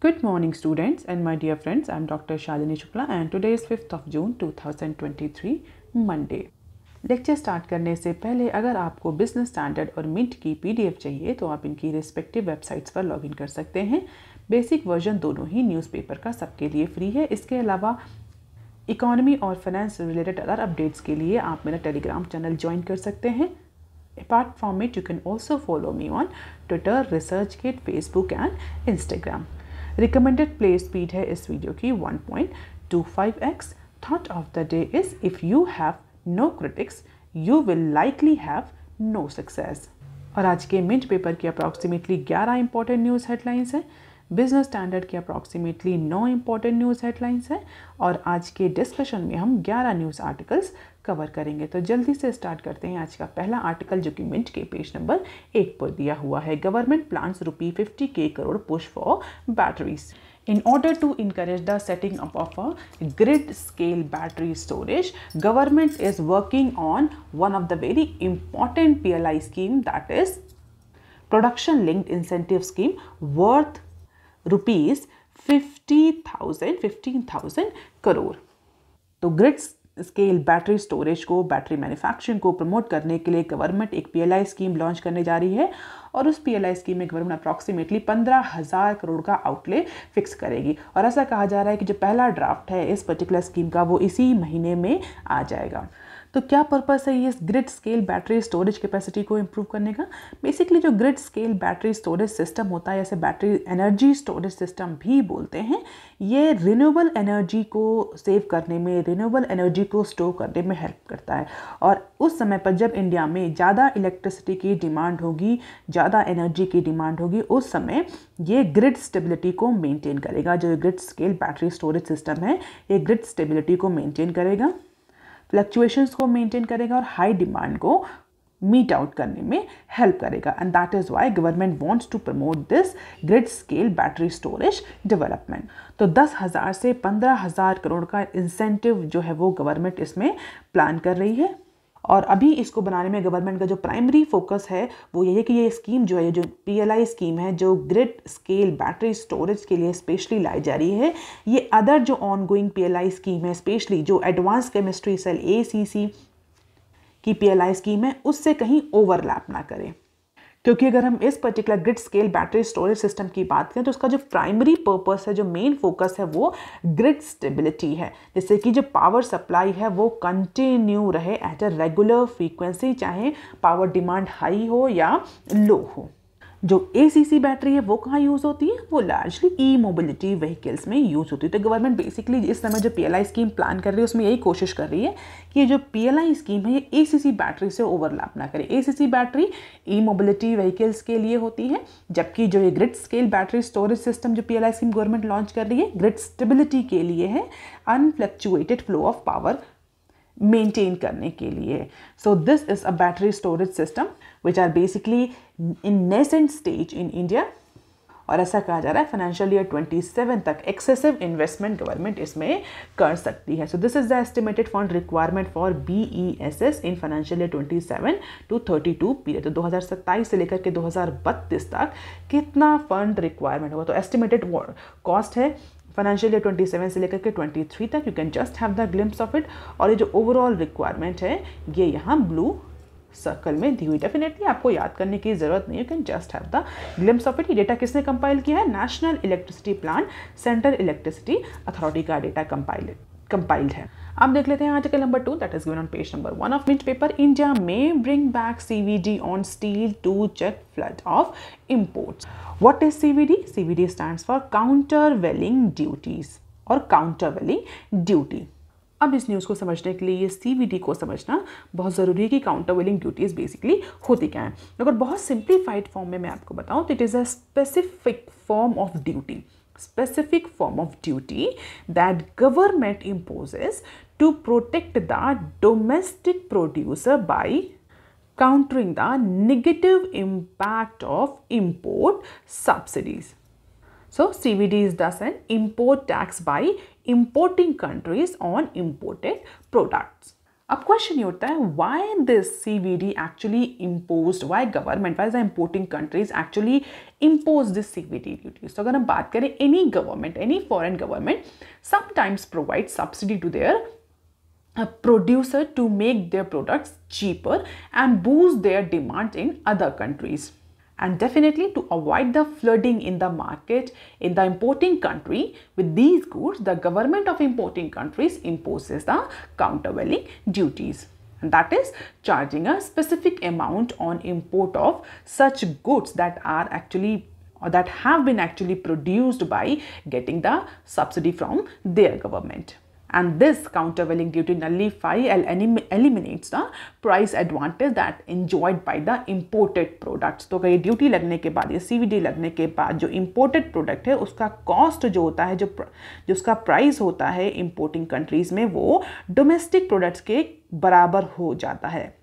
Good morning students and my dear friends, I am Dr. Shalini Shukla and today is 5th of June 2023 Monday. Lecture start करने से पहले अगर आपको business standard और mint की PDF चाहिए तो आप इनकी रिस्पेक्टिव वेबसाइट्स पर लॉगिन कर सकते हैं। बेसिक वर्जन दोनों ही न्यूज़पेपर का सबके लिए फ्री है। इसके अलावा इकोनॉमी और फाइनेंस रिलेटेड अदर अपडेट्स के लिए आप मेरा टेलीग्राम चैनल ज्वाइन कर सकते हैं। Apart from it, you can also follow me on Twitter, ResearchGate, Facebook and Instagram. Recommended play speed है इस वीडियो की 1.25x. Thought of the day is if you have no critics, you will likely have no success. और आज के mint paper की approximately 11 important news headlines हैं। Business standard की approximately 9 important news headlines हैं और आज के डिस्कशन में हम 11 न्यूज़ आर्टिकल्स कवर करेंगे। तो जल्दी से स्टार्ट करते हैं आज का पहला आर्टिकल जो कि मिंट के पेज नंबर 1 पर दिया हुआ है। Government plans ₹50K crore push for batteries. In order to encourage the setting up of a grid-scale battery storage, government is working on one of the very important PLI scheme, that is Production-Linked Incentive Scheme, worth ₹15,000 crore. तो grid scale battery storage को, battery manufacturing को promote करने के लिए government एक PLI scheme launch करने जा रही है और उस PLI स्कीम में गवर्नमेंट अप्रॉक्सीमेटली 15,000 करोड़ का आउटले फिक्स करेगी और ऐसा कहा जा रहा है कि जो पहला ड्राफ्ट है इस पर्टिकुलर स्कीम का वो इसी महीने में आ जाएगा। तो क्या पर्पस है ये इस grid scale battery storage capacity को इम्प्रूव करने का? बेसिकली जो grid scale battery storage system होता है, जैसे बैटरी एनर्जी स्टोरेज सिस्टम भी बोलते हैं, ये रिन्यूएबल एनर्जी को सेव करने में, रिन्यूएबल एनर्जी को स्टोर करने में हेल्प करता है। और उस समय पर जब इंडिया में ज़्यादा इलेक्ट्रिसिटी की डिमांड होगी, ज़्यादा एनर्जी की डिमांड होगी, उस समय ये ग्रिड स्टेबिलिटी को मेंटेन करेगा। जो grid scale battery storage system है ये ग्रिड स्टेबिलिटी को मेंटेन करेगा, फ्लक्चुएशंस को मेंटेन करेगा और हाई डिमांड को मीट आउट करने में हेल्प करेगा। And that is why government wants to promote this grid scale battery storage development. तो 10,000 से 15,000 करोड़ का इंसेंटिव जो है वो गवर्नमेंट इसमें प्लान कर रही है और अभी इसको बनाने में गवर्नमेंट का जो प्राइमरी फोकस है वो ये है कि ये स्कीम जो है, जो PLI स्कीम है, जो ग्रिड स्केल बैटरी स्टोरेज के लिए स्पेशली लाई जा रही है, ये अदर जो ऑनगोइंग PLI स्कीम है, स्पेशली जो एडवांस केमिस्ट्री सेल ACC की PLI स्कीम है, उससे कहीं ओवरलैप ना करे। क्योंकि अगर हम इस particular grid scale battery storage system की बात करें तो उसका जो प्राइमरी पर्पस है, जो मेन फोकस है वो ग्रिड स्टेबिलिटी है, जिससे कि जो पावर सप्लाई है वो कंटिन्यू रहे एट अ रेगुलर फ्रीक्वेंसी, चाहे पावर डिमांड हाई हो या लो हो। जो ACC बैटरी है वो कहाँ यूज़ होती है? वो लार्जली ई-मोबिलिटी व्हीकल्स में यूज़ होती है। तो गवर्नमेंट बेसिकली इस समय जो PLI स्कीम प्लान कर रही है उसमें यही कोशिश कर रही है कि ये जो PLI स्कीम है ये ACC बैटरी से ओवरलैप ना करे। ACC बैटरी ई-मोबिलिटी व्हीकल्स के लिए होती है, जबकि जो ये grid scale battery storage system जो PLI स्कीम गवर्नमेंट लॉन्च कर रही है ग्रिड स्टेबिलिटी के लिए है, unfluctuated flow of power maintain करने के लिए। So this is a battery storage system which are basically in nascent stage in India और ऐसा कहा जा रहा है फाइनेंशियल ईयर 27 तक एक्सेसिव इन्वेस्टमेंट गवर्नमेंट इसमें कर सकती है। सो this is the estimated fund requirement for BESS in financial year 27 to 32 period. तो 2027 से लेकर के 2032 तक कितना फंड रिक्वायरमेंट होगा? तो एस्टिमेटेड कॉस्ट है फाइनेंशियल ईयर 27 से लेकर के 23 तक। You can just have the glimpse of it और ये जो ओवरऑल रिक्वायरमेंट है ये यहाँ ब्लू सर्कल में दी हुई। डेफिनेटली आपको याद करने की जरूरत नहीं, you can just have the glimpse of it. ये डेटा किसने कंपाइल किया है? National electricity plan, central electricity authority का डेटा कंपाइल्ड है। अब देख लेते हैं article number 2 that is given on page number 1 of Mint paper. India में bring back CVD on steel to check flood of imports. What is CVD? CVD stands for countervailing duties और countervailing duty. अब इस news को समझने के लिए ये CVD को समझना बहुत ज़रूरी है कि काउंटरवेलिंग ड्यूटीज़ बेसिकली होती क्या हैं। अगर बहुत सिंप्लीफाइड फॉर्म में मैं आपको बताऊं तो it is a specific form of duty, specific form of duty that government imposes to protect the domestic producer by countering the negative impact of import subsidies. So CVD is thus an import tax by importing countries on imported products. अब question ये होता है why this CVD actually imposed, why government, why the importing countries actually impose this CVD duties. तो अगर हम बात करें, any government, any foreign government sometimes provide subsidy to their producer to make their products cheaper and boost their demand in other countries. And definitely to avoid the flooding in the market in the importing country with these goods, the government of importing countries imposes the countervailing duties. And that is charging a specific amount on import of such goods that are actually or that have been actually produced by getting the subsidy from their government. And this countervailing duty nullifies and eliminates the price advantage that enjoyed by the imported products. तो ये duty लगने के बाद, ये CVD लगने के बाद जो imported product है उसका कॉस्ट जो होता है, जो उसका प्राइस होता है importing countries में, वो domestic products के बराबर हो जाता है।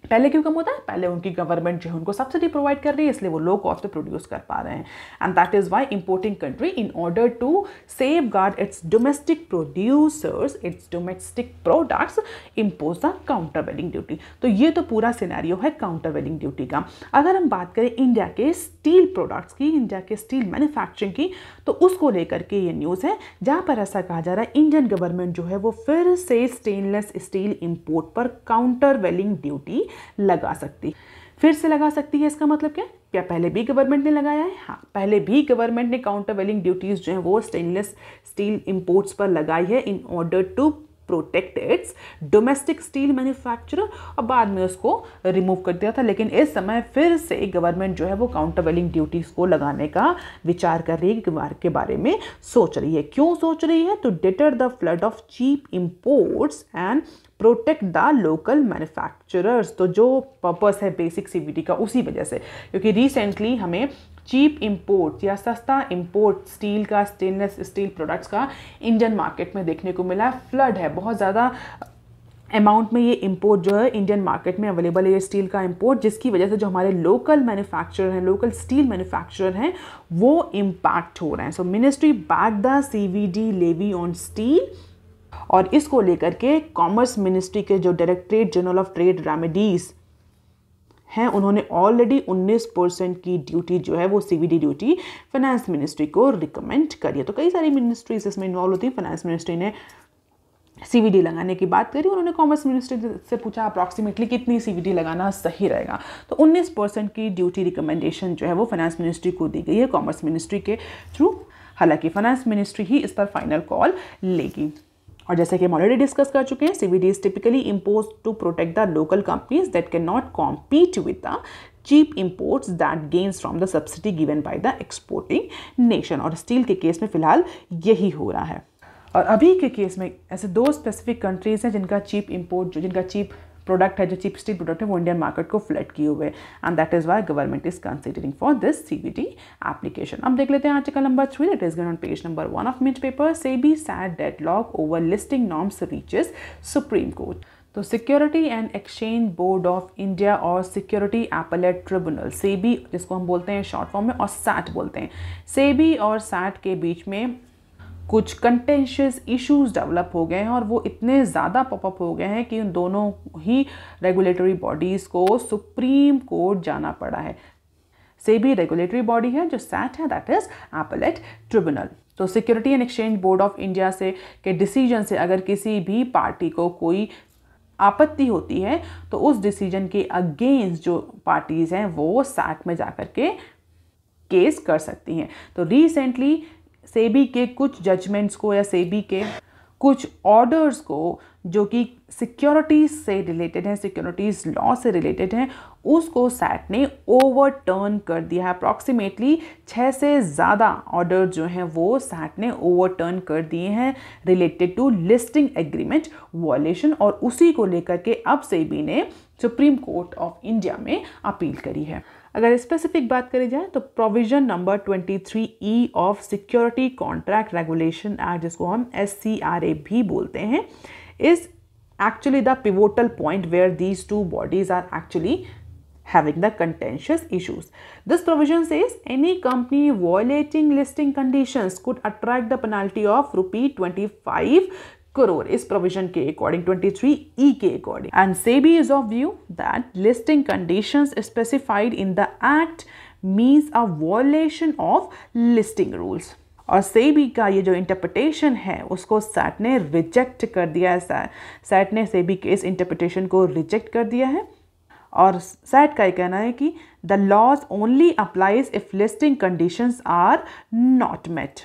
पहले क्यों कम होता है? पहले उनकी गवर्नमेंट जो है उनको सब्सिडी प्रोवाइड कर रही है, इसलिए वो लो कॉस्ट पे प्रोड्यूस कर पा रहे हैं। And that is why importing country in order to safeguard its domestic producers, its domestic products, impose the countervailing duty. तो ये तो पूरा सिनेरियो है काउंटरवेलिंग ड्यूटी का। अगर हम बात करें इंडिया के स्टील प्रोडक्ट्स की, इंडिया के स्टील मैन्युफैक्चरिंग की, तो उसको लेकर के ये न्यूज़ है जहाँ पर ऐसा कहा जा रहा है इंडियन गवर्नमेंट जो है वो फिर से स्टेनलेस स्टील इंपोर्ट पर काउंटरवेलिंग ड्यूटी लगा सकती, फिर से लगा सकती है। इसका मतलब क्या पहले भी गवर्नमेंट ने लगाया है? हाँ, पहले भी गवर्नमेंट ने काउंटरवेलिंग ड्यूटीज जो है वो स्टेनलेस स्टील इंपोर्ट्स पर लगाई है in order to protect its domestic steel manufacturer, और बाद में उसको रिमूव कर दिया था। लेकिन इस समय फिर से गवर्नमेंट जो है वो काउंटरवेलिंग ड्यूटीज को लगाने का विचार कर रही है, के बारे में सोच रही है। क्यों सोच रही है? To deter the flood of cheap imports and protect the local manufacturers. तो जो पर्पस है बेसिक CVD का, उसी वजह से, क्योंकि रिसेंटली हमें चीप इंपोर्ट या सस्ता इंपोर्ट स्टील का, स्टेनलेस स्टील प्रोडक्ट्स का इंडियन मार्केट में देखने को मिला है। फ्लड है, बहुत ज़्यादा अमाउंट में ये इंपोर्ट जो है इंडियन मार्केट में अवेलेबल है, ये स्टील का इंपोर्ट, जिसकी वजह से जो हमारे लोकल मैन्युफैक्चरर हैं, लोकल स्टील मैन्युफैक्चरर हैं, वो इम्पैक्ट हो रहे हैं। So ministry back the CVD levy on steel, और इसको लेकर के कॉमर्स मिनिस्ट्री के जो directorate general of trade remedies हैं, उन्होंने ऑलरेडी 19% की ड्यूटी जो है वो CVD ड्यूटी फाइनेंस मिनिस्ट्री को रिकमेंड करी है। तो कई सारी मिनिस्ट्रीज इसमें इन्वॉल्व होती हैं। फाइनेंस मिनिस्ट्री ने CVD लगाने की बात करी, उन्होंने कॉमर्स मिनिस्ट्री से पूछा अप्रॉक्सीमेटली कितनी CVD लगाना सही रहेगा, तो 19% की ड्यूटी रिकमेंडेशन जो है वो फाइनेंस मिनिस्ट्री को दी गई है कॉमर्स मिनिस्ट्री के थ्रू। हालांकि फाइनेंस मिनिस्ट्री ही इस पर फाइनल कॉल लेगी। और जैसे कि हम ऑलरेडी डिस्कस कर चुके हैं, CVD is typically impose to protect the local companies that can not compete with the cheap imports that gains from the subsidy given by the exporting nation. और steel के केस में फिलहाल यही हो रहा है। और अभी के केस में ऐसे 2 स्पेसिफिक कंट्रीज हैं जिनका चीप इंपोर्ट, जो जिनका चीप प्रोडक्ट है, जो चीप स्टील प्रोडक्ट है, वो इंडियन मार्केट को फ्लड किए हुए, and that is why government is considering for this CVD application. अब देख लेते हैं article number 3, that is given on page number 1 of Mint paper. SEBI SAT deadlock over listing norms reaches Supreme Court. तो security and exchange board of India और security appellate tribunal, SEBI जिसको हम बोलते हैं शॉर्ट फॉर्म में, और SAT बोलते हैं, SEBI और SAT के बीच में कुछ कंटेंशियस इश्यूज डेवलप हो गए हैं, और वो इतने ज़्यादा पॉपअप हो गए हैं कि उन दोनों ही रेगुलेटरी बॉडीज़ को सुप्रीम कोर्ट जाना पड़ा है। SEBI रेगुलेटरी बॉडी है, जो SAT है दैट इज एपेलेट ट्रिब्यूनल। तो security and exchange board of India से के डिसीजन से अगर किसी भी पार्टी को कोई आपत्ति होती है, तो उस डिसीजन के अगेंस्ट जो पार्टीज़ हैं वो SAT में जाकर के केस कर सकती हैं। तो रिसेंटली SEBI के कुछ जजमेंट्स को या SEBI के कुछ ऑर्डर्स को जो कि सिक्योरिटीज से रिलेटेड हैं, सिक्योरिटीज लॉ से रिलेटेड हैं, उसको SAT ने ओवरटर्न कर दिया है। अप्रॉक्सीमेटली 6 से ज़्यादा ऑर्डर जो हैं वो SAT ने ओवरटर्न कर दिए हैं related to listing agreement violation, और उसी को लेकर के अब SEBI ने सुप्रीम कोर्ट ऑफ इंडिया में अपील करी है। अगर स्पेसिफिक बात करी जाए तो provision number 23E of security contract regulation act, जिसको हम SCRA भी बोलते हैं, is actually the pivotal point where these two bodies are actually having the contentious issues. This provision says any company violating listing conditions could attract the penalty of ₹25 crore इस provision के according 23E के according. And SEBI is of view that listing conditions specified in the act means a violation of listing rules. और सेबी का ये जो interpretation है उसको set ने रिजेक्ट कर दिया है। सैट ने सेबी के इस इंटरप्रिटेशन को रिजेक्ट कर दिया है और सैट का ये कहना है कि the laws only applies if listing conditions are not met.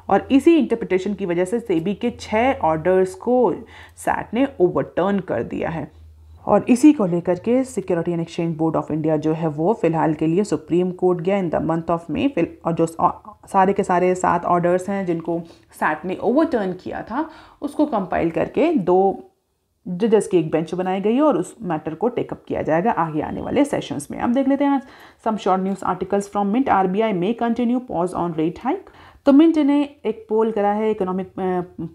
और इसी इंटरप्रिटेशन की वजह से सेबी के 6 ऑर्डर्स को सैट ने ओवरटर्न कर दिया है। और इसी को लेकर के security and exchange board of India जो है वो फिलहाल के लिए सुप्रीम कोर्ट गया in the month of May. और जो सारे के सारे 7 ऑर्डर्स हैं जिनको सैट ने ओवरटर्न किया था उसको कंपाइल करके 2 जजेस की एक बेंच बनाई गई है और उस मैटर को टेकअप किया जाएगा आगे आने वाले सेशंस में। अब देख लेते हैं some short news articles from Mint. RBI may continue pause on rate hike. तो मिंट ने एक पोल करा है इकोनॉमिक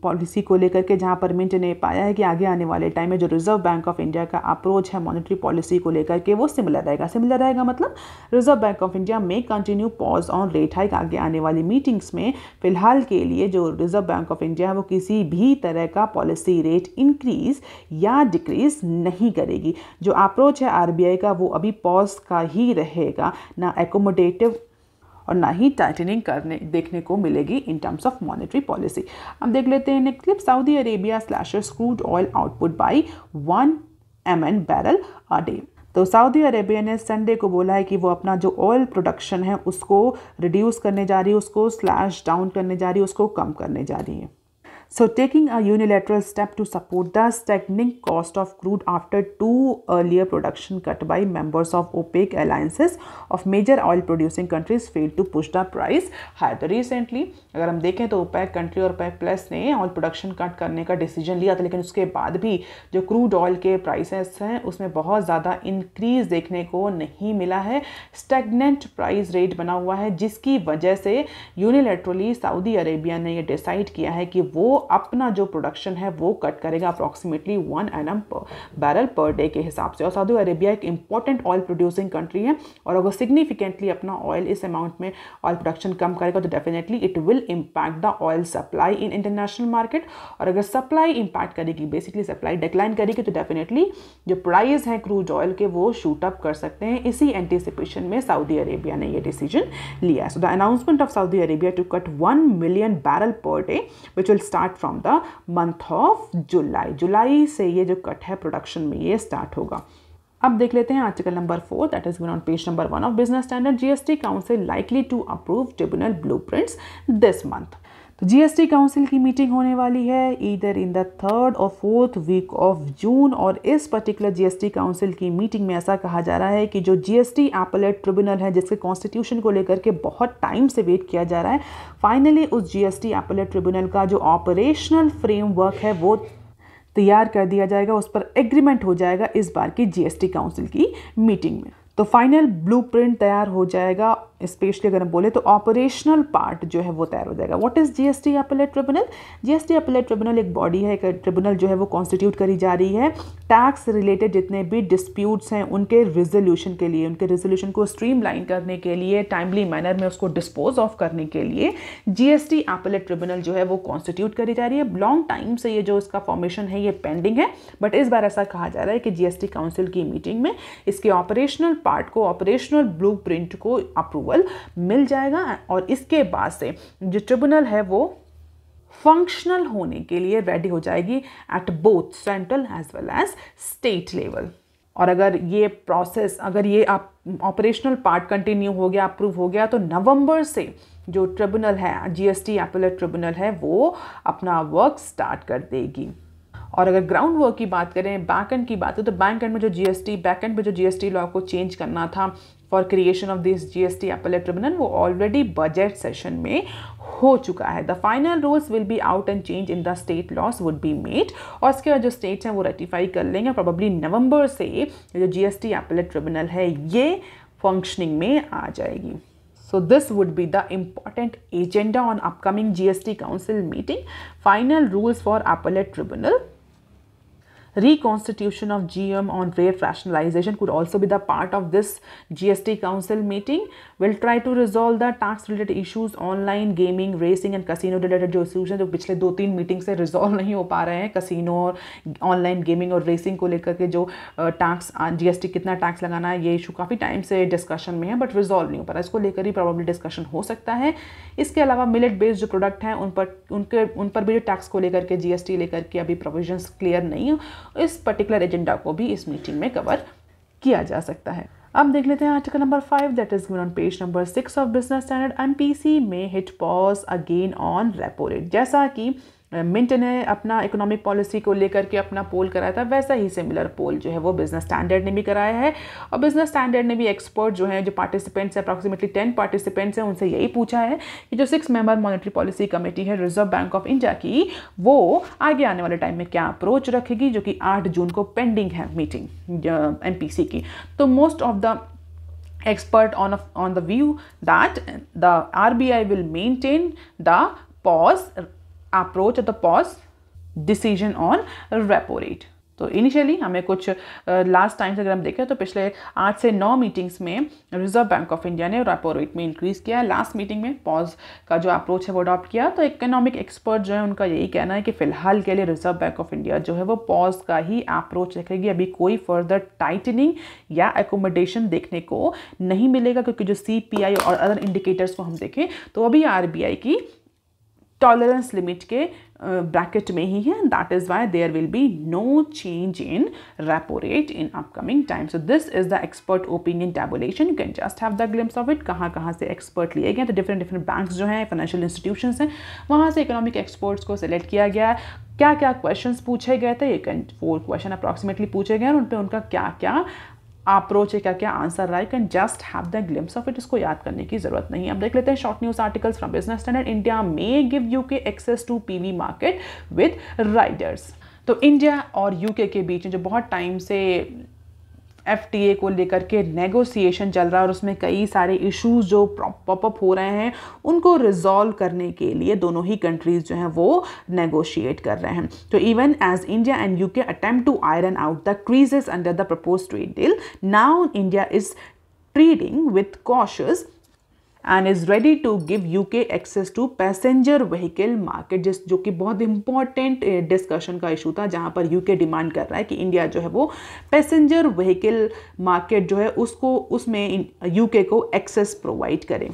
पॉलिसी को लेकर के, जहां पर मिंट ने पाया है कि आगे आने वाले टाइम में जो रिजर्व बैंक ऑफ इंडिया का अप्रोच है मॉनेटरी पॉलिसी को लेकर के वो सिमिलर रहेगा। सिमिलर रहेगा मतलब रिजर्व बैंक ऑफ इंडिया में continue pause on rate hike. आगे आने वाली मीटिंग्स में फिलहाल के लिए जो रिजर्व बैंक ऑफ इंडिया है वो किसी भी तरह का पॉलिसी रेट इंक्रीज या डिक्रीज नहीं करेगी। जो अप्रोच है आरबीआई का वो अभी पॉज का ही रहेगा, ना एकोमोडेटिव और ना ही टाइटनिंग करने देखने को मिलेगी in terms of monetary policy. अब देख लेते हैं next clip. Saudi Arabia slashes crude oil output by 1 MN barrel a day. तो सऊदी अरेबिया ने संडे को बोला है कि वो अपना जो ऑयल प्रोडक्शन है उसको रिड्यूस करने जा रही है, उसको स्लैश डाउन करने जा रही है, उसको कम करने जा रही है। So taking a unilateral step to support the stagnating cost of crude after 2 earlier production cut by members of OPEC alliances of major oil producing countries failed to push the price higher. तो recently अगर हम देखें तो OPEC country और OPEC plus ने oil production cut करने का decision लिया था, लेकिन उसके बाद भी जो क्रूड ऑयल के प्राइसेस हैं उसमें बहुत ज़्यादा इंक्रीज देखने को नहीं मिला है। स्टैग्नेंट प्राइस रेट बना हुआ है जिसकी वजह से यूनिलैटरली सऊदी अरेबिया ने ये डिसाइड किया है कि वो अपना जो प्रोडक्शन है वो कट करेगा approximately 1 NM barrel per day के हिसाब से। और सऊदी अरेबिया एक इंपॉर्टेंट ऑयल प्रोड्यूसिंग कंट्री है और अगर सिग्निफिकेंटली अपना ऑयल इस अमाउंट में ऑयल प्रोडक्शन कम करेगा तो definitely it will impact the oil supply in international market. और अगर सप्लाई इम्पैक्ट करेगी, बेसिकली सप्लाई डिक्लाइन करेगी, तो डेफिनेटली जो प्राइस है क्रूड ऑयल के वो शूट अप कर सकते हैं। इसी एंटिसिपेशन में सऊदी अरेबिया ने ये डिसीजन लिया। So the announcement of Saudi Arabia to cut 1 million barrel per day which will start from the month of July. जुलाई से ये जो कट है प्रोडक्शन में ये स्टार्ट होगा। अब देख लेते हैं article number 4 that is on page number 1 of Business Standard. GST council likely to approve tribunal blueprints this month. तो जीएसटी काउंसिल की मीटिंग होने वाली है ईदर इन द 3rd और 4th वीक ऑफ जून। और इस पर्टिकुलर जीएसटी काउंसिल की मीटिंग में ऐसा कहा जा रहा है कि जो जीएसटी अपीलेट ट्रिब्यूनल है जिसके कॉन्स्टिट्यूशन को लेकर के बहुत टाइम से वेट किया जा रहा है, फाइनली उस जीएसटी अपीलेट ट्रिब्यूनल का जो ऑपरेशनल फ्रेमवर्क है वो तैयार कर दिया जाएगा, उस पर एग्रीमेंट हो जाएगा इस बार की जीएसटी काउंसिल की मीटिंग में। तो फाइनल ब्लूप्रिंट तैयार हो जाएगा। स्पेशली अगर हम बोले तो ऑपरेशनल पार्ट जो है वो तैयार हो जाएगा। What is GST appellate tribunal? GST appellate tribunal एक बॉडी है, एक ट्रिब्यूनल जो है वो कॉन्स्टिट्यूट करी जा रही है टैक्स रिलेटेड जितने भी डिस्प्यूट्स हैं उनके रिजोल्यूशन के लिए, उनके रिजोल्यूशन को स्ट्रीमलाइन करने के लिए, टाइमली मैनर में उसको डिस्पोज ऑफ करने के लिए जीएसटी अपीलेट ट्रिब्यूनल जो है वो कॉन्स्टिट्यूट करी जा रही है। लॉन्ग टाइम से ये जो इसका फॉर्मेशन है ये पेंडिंग है, बट इस बार ऐसा कहा जा रहा है कि जीएसटी काउंसिल की मीटिंग में इसके ऑपरेशनल पार्ट को, ऑपरेशनल ब्लूप्रिंट को अप्रूवल मिल जाएगा और इसके बाद से जो ट्रिब्यूनल है वो फंक्शनल होने के लिए रेडी हो जाएगी at both central as well as state level. और अगर ये प्रोसेस, अगर ये ऑपरेशनल पार्ट कंटिन्यू हो गया, अप्रूव हो गया, तो नवंबर से जो ट्रिब्यूनल है, जीएसटी अपीलेट ट्रिब्यूनल है, वो अपना वर्क स्टार्ट कर देगी। और अगर ग्राउंड वर्क की बात करें, बैक एंड की बात है, तो बैक एंड में जो जीएसटी, बैक एंड में जो जीएसटी लॉ को चेंज करना था for creation of this GST appellate tribunal वो ऑलरेडी बजट सेशन में हो चुका है। The final rules will be out and change in the state loss would be made. और इसके बाद जो स्टेट्स हैं वो रेटिफाई कर लेंगे। प्रोबेबली नवंबर से जो जीएसटी अपीलेट ट्रिब्यूनल है ये फंक्शनिंग में आ जाएगी। So this would be the important agenda on upcoming GST Council meeting. Final rules for appellate tribunal. Reconstitution of GM on rate rationalization could also be the part of this GST Council meeting. Will try to resolve the tax related issues, online gaming, racing and casino related जो issues हैं जो पिछले 2-3 meeting से resolve नहीं हो पा रहे हैं, कसिनो और ऑनलाइन गेमिंग और रेसिंग को लेकर के जो टैक्स GST कितना टैक्स लगाना है, ये इशू काफ़ी टाइम से डिस्कशन में है बट रिजॉल्व नहीं हो पा रहा है। इसको लेकर ही प्रॉब्लली डिस्कशन हो सकता है। इसके अलावा मिलेट बेस्ड जो प्रोडक्ट हैं उन पर भी जो टैक्स को लेकर के GST लेकर के अभी प्रोविजंस क्लियर नहीं है, इस पर्टिकुलर एजेंडा को भी इस मीटिंग में कवर किया जा सकता है। अब देख लेते हैं article number 5 that is given on page number 6 of Business standard. MPC में hit pause again on repo rate. जैसा कि मिंट ने अपना इकोनॉमिक पॉलिसी को लेकर के अपना पोल कराया था, वैसा ही सिमिलर पोल जो है वो बिजनेस स्टैंडर्ड ने भी कराया है। और बिजनेस स्टैंडर्ड ने भी एक्सपर्ट जो है, जो पार्टिसिपेंट्स हैं, अप्रॉक्सीमेटली 10 पार्टिसिपेंट्स हैं, उनसे यही पूछा है कि जो 6 मेंबर मॉनेटरी पॉलिसी कमेटी है रिजर्व बैंक ऑफ इंडिया की, वो आगे आने वाले टाइम में क्या अप्रोच रखेगी, जो कि 8 जून को पेंडिंग है मीटिंग MPC की। तो most of the expert on the view that the RBI will maintain the pause approach or the pause decision on repo rate। तो इनिशियली हमें कुछ लास्ट टाइम से अगर हम देखें तो पिछले 8 से 9 मीटिंग्स में रिजर्व बैंक ऑफ इंडिया ने रेपो रेट में इंक्रीज़ किया है। लास्ट मीटिंग में पॉज का जो अप्रोच है वो अडॉप्ट किया। तो इकोनॉमिक एक्सपर्ट जो है उनका यही कहना है कि फिलहाल के लिए रिजर्व बैंक ऑफ इंडिया जो है वो पॉज का ही अप्रोच रखेगी। अभी कोई फर्दर टाइटनिंग या एकोमोडेशन देखने को नहीं मिलेगा, क्योंकि जो CPI और अदर इंडिकेटर्स को हम देखें तो अभी RBI की टॉलरेंस लिमिट के ब्रैकेट में ही है। That is why there will be no change in repo rate in upcoming time. So this is the expert opinion tabulation, you can just have the glimpse of it. कहाँ से expert लिए गए, तो different banks जो हैं, financial institutions हैं, वहाँ से इकोनॉमिक एक्सपर्ट्स को सिलेक्ट किया गया है। क्या क्या क्वेश्चंस पूछे गए थे, 4 क्वेश्चन अप्रॉक्सीमेटली पूछे गए और उन पर उनका क्या क्या अप्रोच है, क्या क्या आंसर रहा है, can just have the glimpse of it. इसको याद करने की जरूरत नहीं है। अब देख लेते हैं short news articles from Business Standard. India may give UK access to PV market with riders. तो इंडिया और यूके के बीच में जो बहुत टाइम से FTA को लेकर के नेगोशिएशन चल रहा है और उसमें कई सारे इश्यूज जो पॉपअप हो रहे हैं, उनको रिजॉल्व करने के लिए दोनों ही कंट्रीज जो हैं वो नेगोशिएट कर रहे हैं। तो even as India and UK attempt to iron out the creases under the proposed trade deal, now India is trading with cautious and is ready to give UK access to passenger vehicle market, जो कि बहुत important discussion का issue था, जहाँ पर UK demand कर रहा है कि इंडिया जो है वो पैसेंजर व्हीकल मार्केट जो है उसमें UK को एक्सेस प्रोवाइड करे।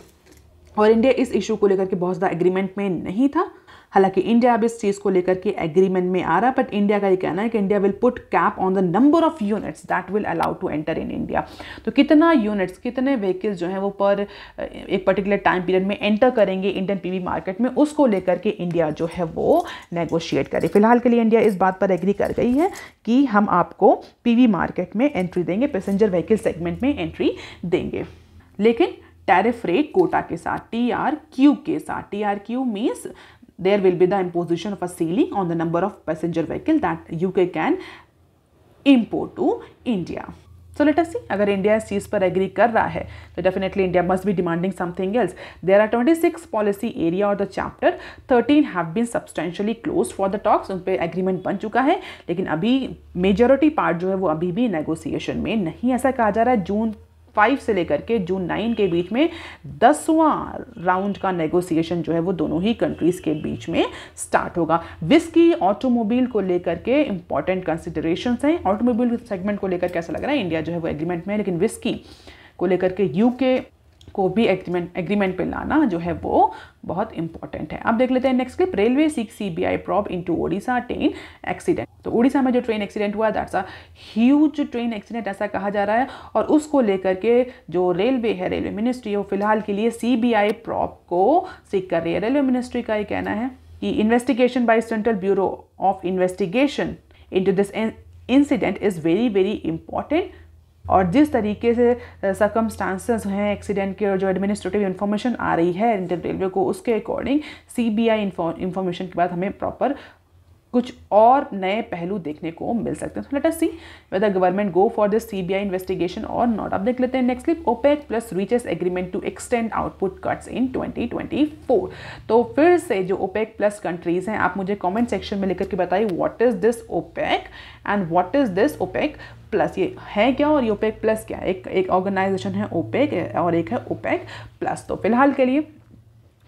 और इंडिया इस इशू को लेकर के बहुत ज़्यादा एग्रीमेंट में नहीं था। हालांकि इंडिया अब इस चीज़ को लेकर के एग्रीमेंट में आ रहा है, बट इंडिया का ये कहना है कि India will put cap on the number of units that will allow to enter in India. तो कितना यूनिट्स, कितने व्हीकल्स जो हैं वो पर एक पर्टिकुलर टाइम पीरियड में एंटर करेंगे इंडियन PV मार्केट में, उसको लेकर के इंडिया जो है वो नेगोशिएट करे। फिलहाल के लिए इंडिया इस बात पर एग्री कर गई है कि हम आपको PV मार्केट में एंट्री देंगे, पैसेंजर व्हीकल सेगमेंट में एंट्री देंगे, लेकिन टैरिफ रेट कोटा के साथ, TRQ के साथ। TRQ means there will be the imposition of a ceiling on the number of passenger vehicle that UK can import to India. So let us see, अगर India इस चीज़ पर एग्री कर रहा है तो definitely India must be demanding something else. There are 26 policy area और the chapter 13 have been substantially closed for the talks. उन पर एग्रीमेंट बन चुका है, लेकिन अभी मेजॉरिटी पार्ट जो है वो अभी भी नेगोशिएशन में नहीं। ऐसा कहा जा रहा है जून 5 से लेकर के जून 9 के बीच में 10वां राउंड का नेगोशिएशन जो है वो दोनों ही कंट्रीज के बीच में स्टार्ट होगा। विस्की ऑटोमोबाइल को लेकर के इंपॉर्टेंट कंसिडरेशंस हैं। ऑटोमोबाइल सेगमेंट को लेकर कैसा लग रहा है, इंडिया जो है वो एग्रीमेंट में है, लेकिन विस्की को लेकर के यूके को भी एग्रीमेंट पे लाना जो है वो बहुत इंपॉर्टेंट है। अब देख लेते हैं next clip. Railway seek CBI probe into Odisha train accident. तो ओडिशा में जो ट्रेन एक्सीडेंट हुआ, that's a huge train accident ऐसा कहा जा रहा है, और उसको लेकर के जो रेलवे है, रेलवे मिनिस्ट्री है, वो फिलहाल के लिए CBI प्रॉब को सीक कर रही है। रेलवे मिनिस्ट्री का ये कहना है कि investigation by central bureau of investigation into this incident is very very important. और जिस तरीके से सर्कमस्टांसेस हैं एक्सीडेंट के और जो एडमिनिस्ट्रेटिव इन्फॉर्मेशन आ रही है इंडियन रेलवे को, उसके अकॉर्डिंग CBI इन्फॉर्मेशन के बाद हमें प्रॉपर कुछ और नए पहलू देखने को मिल सकते हैं। Let us see whether government go for this CBI investigation और नॉट। अब देख लेते हैं next clip. OPEC plus reaches agreement to extend output cuts in 2024। तो फिर से जो ओपेक प्लस कंट्रीज हैं, आप मुझे कमेंट सेक्शन में लिख के बताइए what is this OPEC and what is this OPEC plus. ये है क्या और ये ओपेक प्लस क्या है? एक ऑर्गेनाइजेशन है ओपेक और एक है ओपेक प्लस। तो फिलहाल के लिए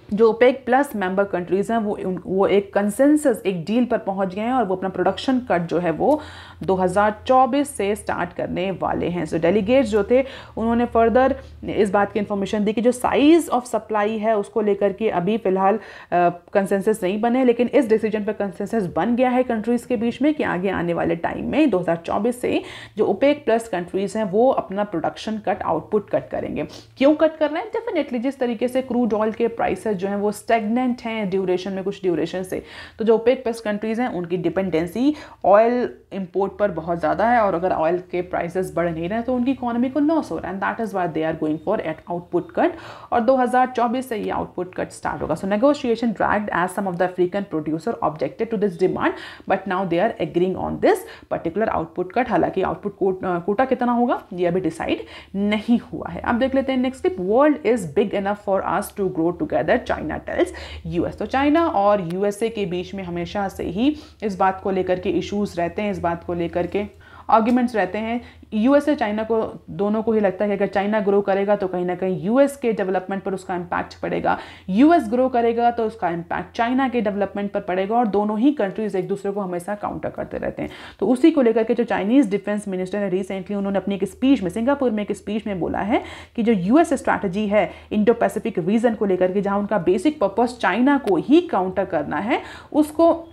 जो ओपेक प्लस मेंबर कंट्रीज हैं वो एक कंसेंसस, एक डील पर पहुंच गए हैं और वो अपना प्रोडक्शन कट जो है वो 2024 से स्टार्ट करने वाले हैं। सो डेलीगेट्स जो थे उन्होंने फर्दर इस बात की इंफॉर्मेशन दी कि जो साइज़ ऑफ सप्लाई है उसको लेकर के अभी फ़िलहाल कंसेंसस नहीं बने, लेकिन इस डिसीजन पर कंसेंसस बन गया है कंट्रीज़ के बीच में कि आगे आने वाले टाइम में 2024 से जो ओपेक प्लस कंट्रीज़ हैं वो अपना प्रोडक्शन कट, आउटपुट कट करेंगे। क्यों कट कर रहे हैं? डेफिनेटली जिस तरीके से क्रूड ऑयल के प्राइसेस जो हैं वो स्टेगनेंट हैं ड्यूरेशन में, कुछ ड्यूरेशन से, तो जो ओपेक प्लस कंट्रीज़ हैं उनकी डिपेंडेंसी ऑयल इंपोर्ट पर बहुत ज़्यादा है और अगर ऑयल के प्राइसेस बढ़ नहीं रहे तो उनकी इकोनॉमी को लॉस हो रहा है and that is why they are going for at output cut और 2024 से ये आउटपुट कट स्टार्ट होगा। So negotiation dragged as some of the African producer objected to this demand but now they are agreeing on this particular output cut. हालांकि output quota कितना होगा ये अभी decide नहीं हुआ है। अब देख लेते हैं next clip. World is big enough for us to grow together, China tells US. तो चाइना और यूएसए के बीच में हमेशा से ही इस बात को लेकर के इश्यूज रहते हैं, इस बात को लेकर के आर्ग्यूमेंट्स रहते हैं। यूएसए चाइना को दोनों को ही लगता है कि अगर चाइना ग्रो करेगा तो कहीं ना कहीं यूएस के डेवलपमेंट पर उसका इम्पैक्ट पड़ेगा, यूएस ग्रो करेगा तो उसका इम्पैक्ट चाइना के डेवलपमेंट पर पड़ेगा और दोनों ही कंट्रीज एक दूसरे को हमेशा काउंटर करते रहते हैं। तो उसी को लेकर के जो चाइनीज डिफेंस मिनिस्टर है रिसेंटली उन्होंने अपनी एक स्पीच में, सिंगापुर में एक स्पीच में बोला है कि जो यूएस स्ट्रैटेजी है इंडो पैसिफिक रीजन को लेकर के, जहां उनका बेसिक पर्पस चाइना को ही काउंटर करना है, उसको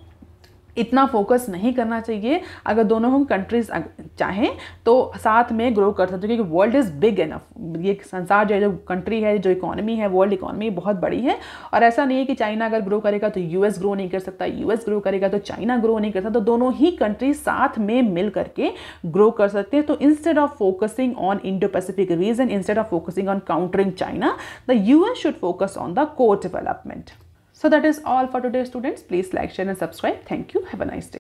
इतना फोकस नहीं करना चाहिए। अगर दोनों हम कंट्रीज चाहें तो साथ में ग्रो कर सकते हैं क्योंकि वर्ल्ड इज़ बिग इनफ। ये संसार जो कंट्री है, जो इकोनॉमी है, वर्ल्ड इकोनॉमी बहुत बड़ी है और ऐसा नहीं है कि चाइना अगर ग्रो करेगा तो यूएस ग्रो नहीं कर सकता, यूएस ग्रो करेगा तो चाइना ग्रो नहीं कर सकता। तो दोनों ही कंट्री साथ में मिल करके ग्रो कर सकते हैं। तो instead of focusing on Indo Pacific region, instead of focusing on countering China, the US should focus on the core development. So that is all for today, students. Please like, share and subscribe. Thank you. Have a nice day.